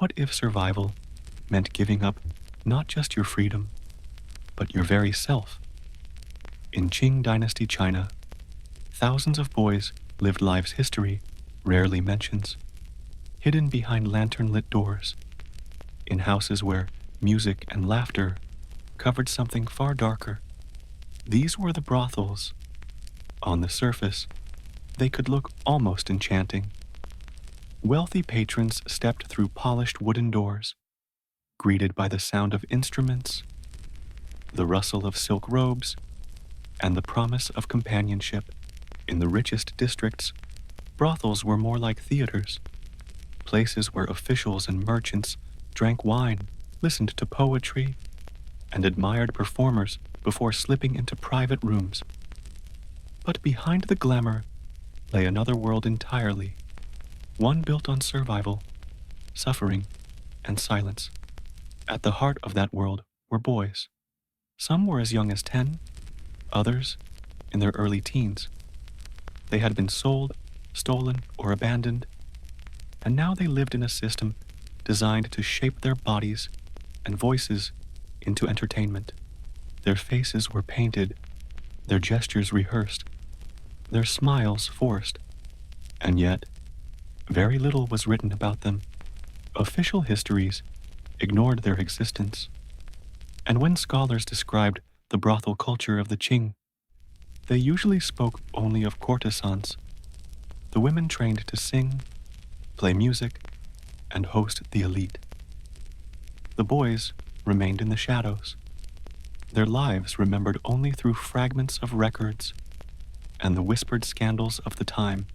What if survival meant giving up not just your freedom, but your very self? In Qing-dynasty China, thousands of boys lived lives history rarely mentions, hidden behind lantern-lit doors, in houses where music and laughter covered something far darker. These were the brothels. On the surface, they could look almost enchanting. Wealthy patrons stepped through polished wooden doors, greeted by the sound of instruments, the rustle of silk robes, and the promise of companionship. In the richest districts, brothels were more like theaters, places where officials and merchants drank wine, listened to poetry, and admired performers before slipping into private rooms. But behind the glamour lay another world entirely, one built on survival, suffering, and silence. At the heart of that world were boys. Some were as young as 10, others in their early teens. They had been sold, stolen, or abandoned, and now they lived in a system designed to shape their bodies and voices into entertainment. Their faces were painted, their gestures rehearsed, their smiles forced, and yet very little was written about them. Official histories ignored their existence, and when scholars described the brothel culture of the Qing, they usually spoke only of courtesans, the women trained to sing, play music, and host the elite. The boys remained in the shadows, their lives remembered only through fragments of records and the whispered scandals of the time.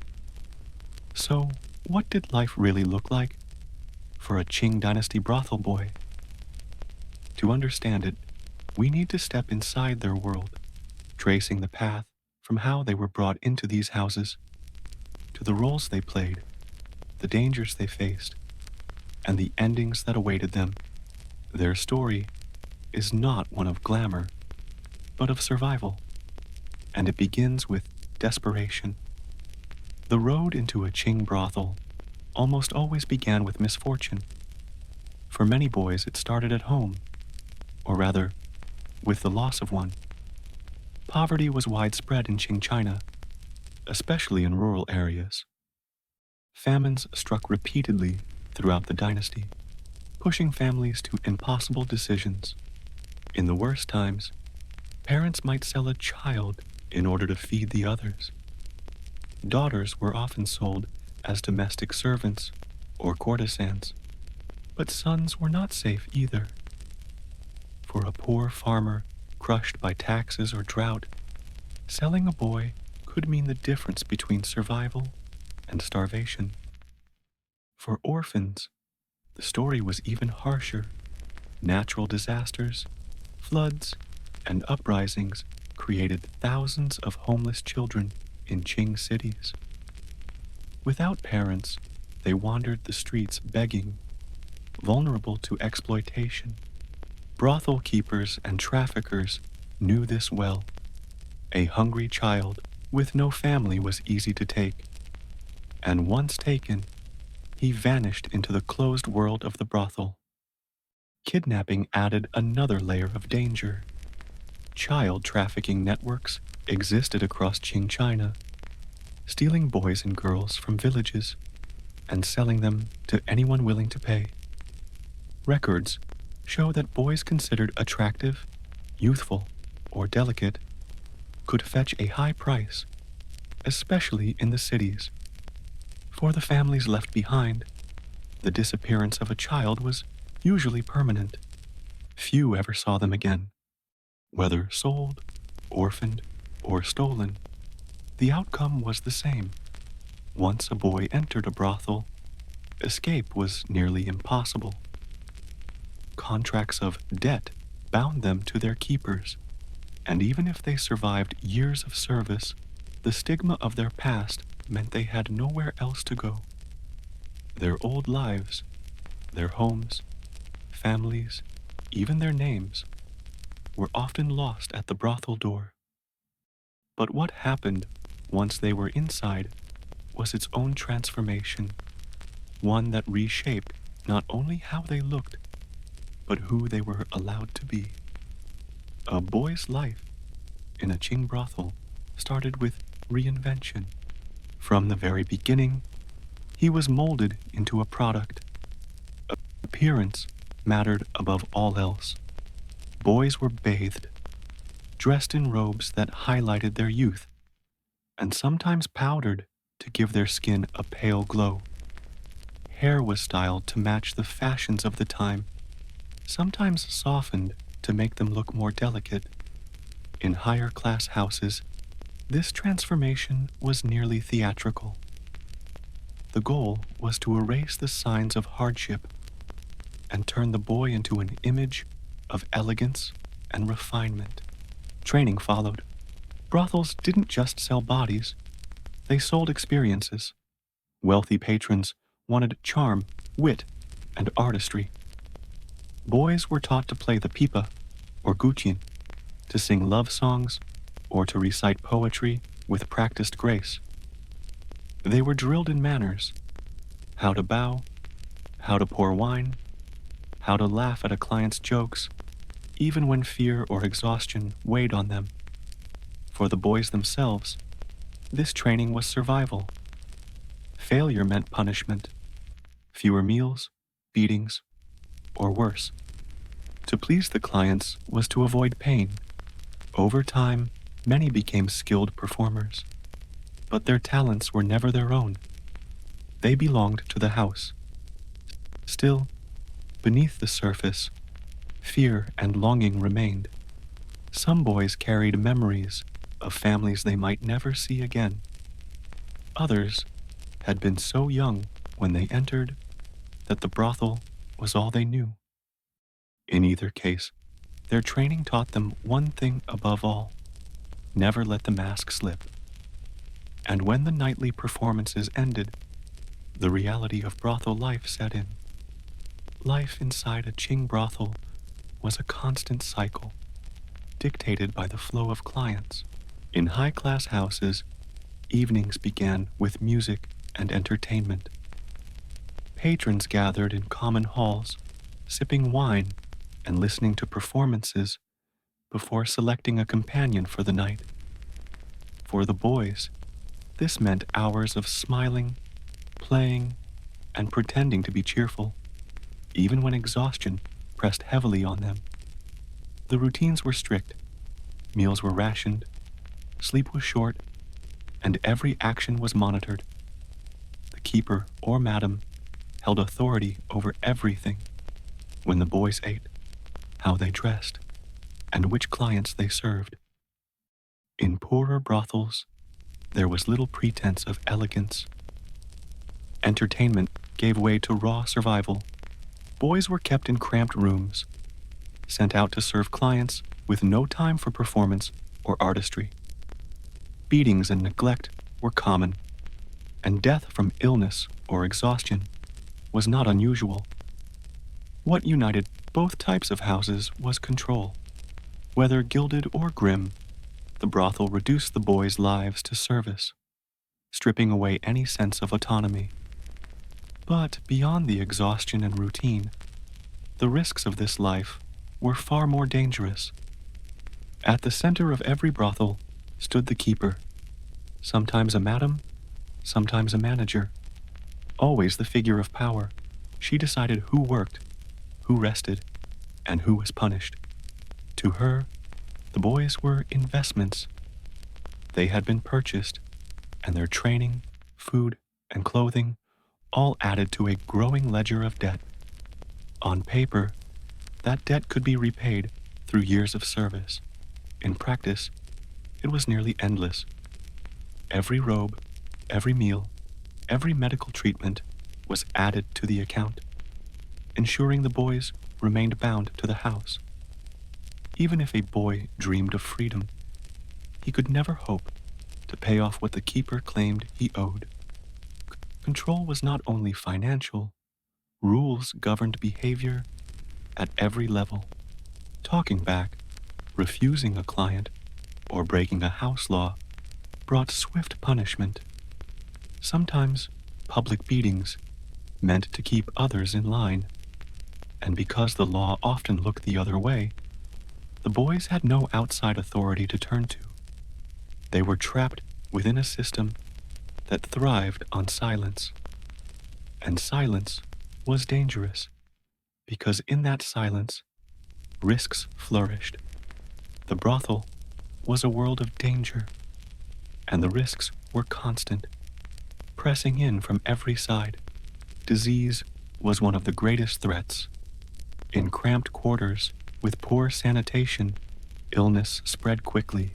So, what did life really look like for a Qing dynasty brothel boy? To understand it, we need to step inside their world, tracing the path from how they were brought into these houses, to the roles they played, the dangers they faced, and the endings that awaited them. Their story is not one of glamour, but of survival, and it begins with desperation. The road into a Qing brothel almost always began with misfortune. For many boys, it started at home, or rather, with the loss of one. Poverty was widespread in Qing China, especially in rural areas. Famines struck repeatedly throughout the dynasty, pushing families to impossible decisions. In the worst times, parents might sell a child in order to feed the others. Daughters were often sold as domestic servants or courtesans, but sons were not safe either. For a poor farmer crushed by taxes or drought, selling a boy could mean the difference between survival and starvation. For orphans, the story was even harsher. Natural disasters, floods, and uprisings created thousands of homeless children in Qing cities. Without parents, they wandered the streets begging, vulnerable to exploitation. Brothel keepers and traffickers knew this well. A hungry child with no family was easy to take, and once taken, he vanished into the closed world of the brothel. Kidnapping added another layer of danger. Child trafficking networks existed across Qing China, stealing boys and girls from villages and selling them to anyone willing to pay. Records show that boys considered attractive, youthful, or delicate could fetch a high price, especially in the cities. For the families left behind, the disappearance of a child was usually permanent. Few ever saw them again. Whether sold, orphaned, or stolen, the outcome was the same. Once a boy entered a brothel, escape was nearly impossible. Contracts of debt bound them to their keepers, and even if they survived years of service, the stigma of their past meant they had nowhere else to go. Their old lives, their homes, families, even their names, were often lost at the brothel door. But what happened once they were inside was its own transformation, one that reshaped not only how they looked, but who they were allowed to be. A boy's life in a Qing brothel started with reinvention. From the very beginning, he was molded into a product. Appearance mattered above all else. Boys were bathed, dressed in robes that highlighted their youth, and sometimes powdered to give their skin a pale glow. Hair was styled to match the fashions of the time, sometimes softened to make them look more delicate. In higher class houses, this transformation was nearly theatrical. The goal was to erase the signs of hardship and turn the boy into an image of elegance and refinement. Training followed. Brothels didn't just sell bodies, they sold experiences. Wealthy patrons wanted charm, wit, and artistry. Boys were taught to play the pipa, or guqin, to sing love songs, or to recite poetry with practiced grace. They were drilled in manners: how to bow, how to pour wine, how to laugh at a client's jokes, even when fear or exhaustion weighed on them. For the boys themselves, this training was survival. Failure meant punishment, fewer meals, beatings, or worse. To please the clients was to avoid pain. Over time, many became skilled performers, but their talents were never their own. They belonged to the house. Still, beneath the surface, fear and longing remained. Some boys carried memories of families they might never see again. Others had been so young when they entered that the brothel was all they knew. In either case, their training taught them one thing above all: never let the mask slip. And when the nightly performances ended, the reality of brothel life set in. Life inside a Qing brothel was a constant cycle, dictated by the flow of clients. In high-class houses, evenings began with music and entertainment. Patrons gathered in common halls, sipping wine and listening to performances before selecting a companion for the night. For the boys, this meant hours of smiling, playing, and pretending to be cheerful, even when exhaustion pressed heavily on them. The routines were strict. Meals were rationed, sleep was short, and every action was monitored. The keeper or madam held authority over everything: when the boys ate, how they dressed, and which clients they served. In poorer brothels, there was little pretense of elegance. Entertainment gave way to raw survival. Boys were kept in cramped rooms, sent out to serve clients with no time for performance or artistry. Beatings and neglect were common, and death from illness or exhaustion was not unusual. What united both types of houses was control. Whether gilded or grim, the brothel reduced the boys' lives to service, stripping away any sense of autonomy. But beyond the exhaustion and routine, the risks of this life were far more dangerous. At the center of every brothel stood the keeper, sometimes a madam, sometimes a manager, always the figure of power. She decided who worked, who rested, and who was punished. To her, the boys were investments. They had been purchased, and their training, food, and clothing all added to a growing ledger of debt. On paper, that debt could be repaid through years of service. In practice, it was nearly endless. Every robe, every meal, every medical treatment was added to the account, ensuring the boys remained bound to the house. Even if a boy dreamed of freedom, he could never hope to pay off what the keeper claimed he owed. Control was not only financial, rules governed behavior at every level. Talking back, refusing a client, or breaking a house law brought swift punishment. Sometimes public beatings, meant to keep others in line, and because the law often looked the other way, the boys had no outside authority to turn to. They were trapped within a system that thrived on silence. And silence was dangerous, because in that silence, risks flourished. The brothel was a world of danger, and the risks were constant, pressing in from every side. Disease was one of the greatest threats. In cramped quarters, with poor sanitation, illness spread quickly.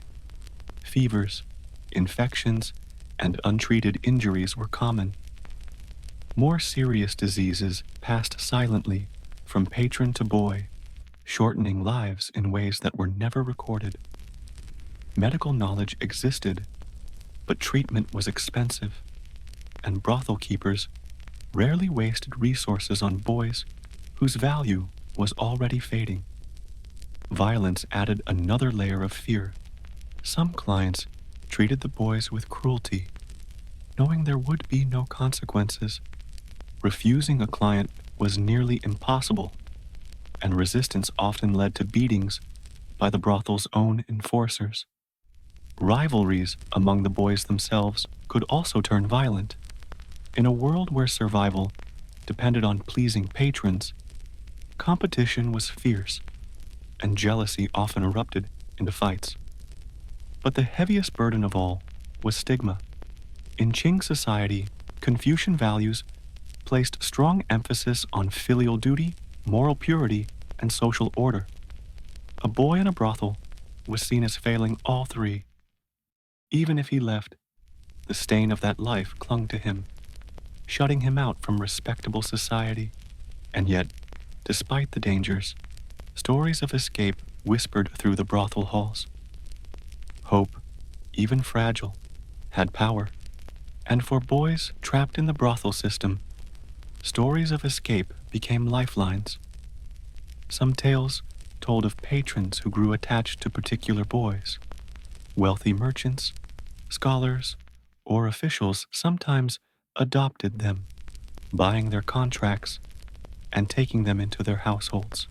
Fevers, infections, and untreated injuries were common. More serious diseases passed silently from patron to boy, shortening lives in ways that were never recorded. Medical knowledge existed, but treatment was expensive, and brothel keepers rarely wasted resources on boys whose value was already fading. Violence added another layer of fear. Some clients treated the boys with cruelty, knowing there would be no consequences. Refusing a client was nearly impossible, and resistance often led to beatings by the brothel's own enforcers. Rivalries among the boys themselves could also turn violent. In a world where survival depended on pleasing patrons, competition was fierce, and jealousy often erupted into fights. But the heaviest burden of all was stigma. In Qing society, Confucian values placed strong emphasis on filial duty, moral purity, and social order. A boy in a brothel was seen as failing all three. Even if he left, the stain of that life clung to him, shutting him out from respectable society. And yet, despite the dangers, stories of escape whispered through the brothel halls. Hope, even fragile, had power, and for boys trapped in the brothel system, stories of escape became lifelines. Some tales told of patrons who grew attached to particular boys. Wealthy merchants, scholars, or officials sometimes adopted them, buying their contracts and taking them into their households.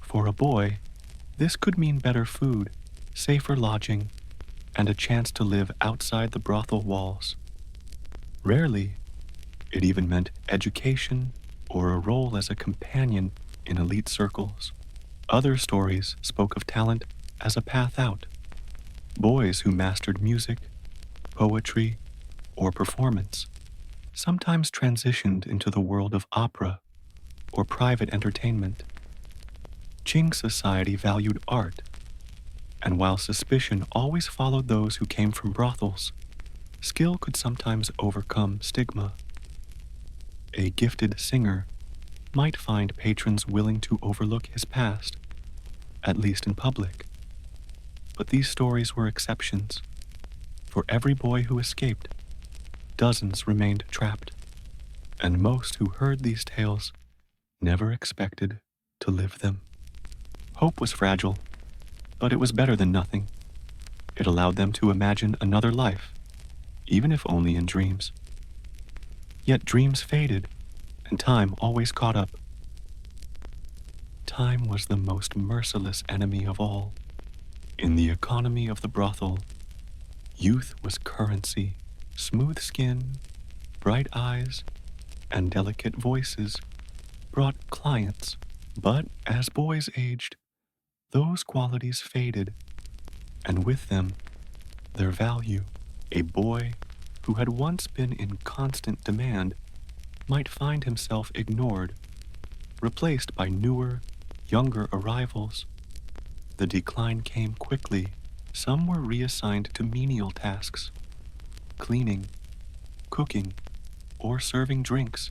For a boy, this could mean better food, safer lodging, and a chance to live outside the brothel walls. Rarely, it even meant education or a role as a companion in elite circles. Other stories spoke of talent as a path out. Boys who mastered music, poetry, or performance sometimes transitioned into the world of opera or private entertainment. Qing society valued art, and while suspicion always followed those who came from brothels, skill could sometimes overcome stigma. A gifted singer might find patrons willing to overlook his past, at least in public. But these stories were exceptions. For every boy who escaped, dozens remained trapped, and most who heard these tales never expected to live them. Hope was fragile, but it was better than nothing. It allowed them to imagine another life, even if only in dreams. Yet dreams faded, and time always caught up. Time was the most merciless enemy of all. In the economy of the brothel, youth was currency. Smooth skin, bright eyes, and delicate voices brought clients. But as boys aged, those qualities faded, and with them, their value. A boy who had once been in constant demand might find himself ignored, replaced by newer, younger arrivals. The decline came quickly. Some were reassigned to menial tasks, cleaning, cooking, or serving drinks,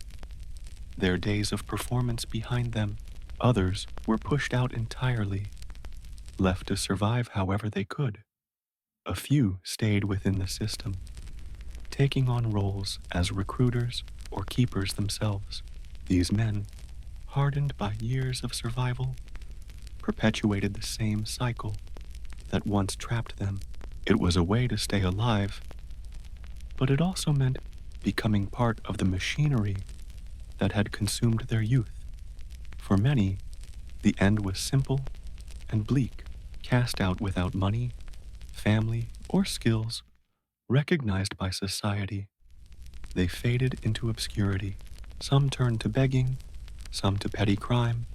their days of performance behind them. Others were pushed out entirely, left to survive however they could. A few stayed within the system, taking on roles as recruiters or keepers themselves. These men, hardened by years of survival, perpetuated the same cycle that once trapped them. It was a way to stay alive, but it also meant becoming part of the machinery that had consumed their youth. For many, the end was simple and bleak, cast out without money, family, or skills recognized by society. They faded into obscurity. Some turned to begging, some to petty crime,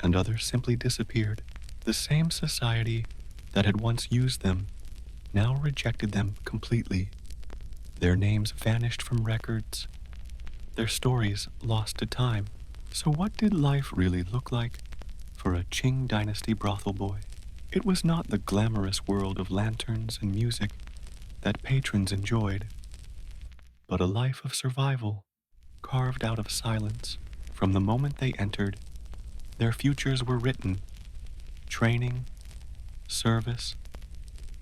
and others simply disappeared. The same society that had once used them now rejected them completely. Their names vanished from records, their stories lost to time. So what did life really look like for a Qing dynasty brothel boy? It was not the glamorous world of lanterns and music that patrons enjoyed, but a life of survival carved out of silence. From the moment they entered, their futures were written: training, service,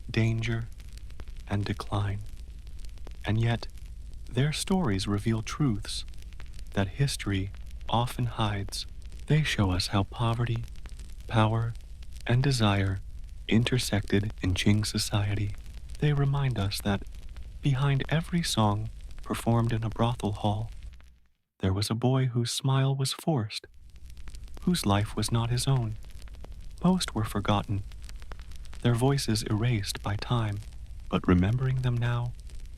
danger, and decline. And yet, their stories reveal truths that history often hides. They show us how poverty, power, and desire intersected in Qing society. They remind us that behind every song performed in a brothel hall, there was a boy whose smile was forced, whose life was not his own. Most were forgotten, their voices erased by time, but remembering them now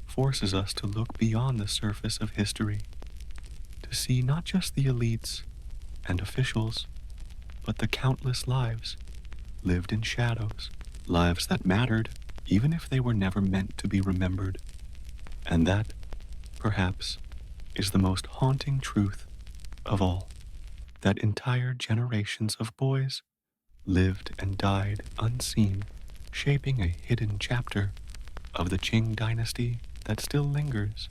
forces us to look beyond the surface of history, to see not just the elites and officials, but the countless lives lived in shadows, lives that mattered even if they were never meant to be remembered. And that, perhaps, is the most haunting truth of all, that entire generations of boys lived and died unseen, shaping a hidden chapter of the Qing dynasty that still lingers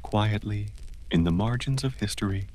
quietly in the margins of history.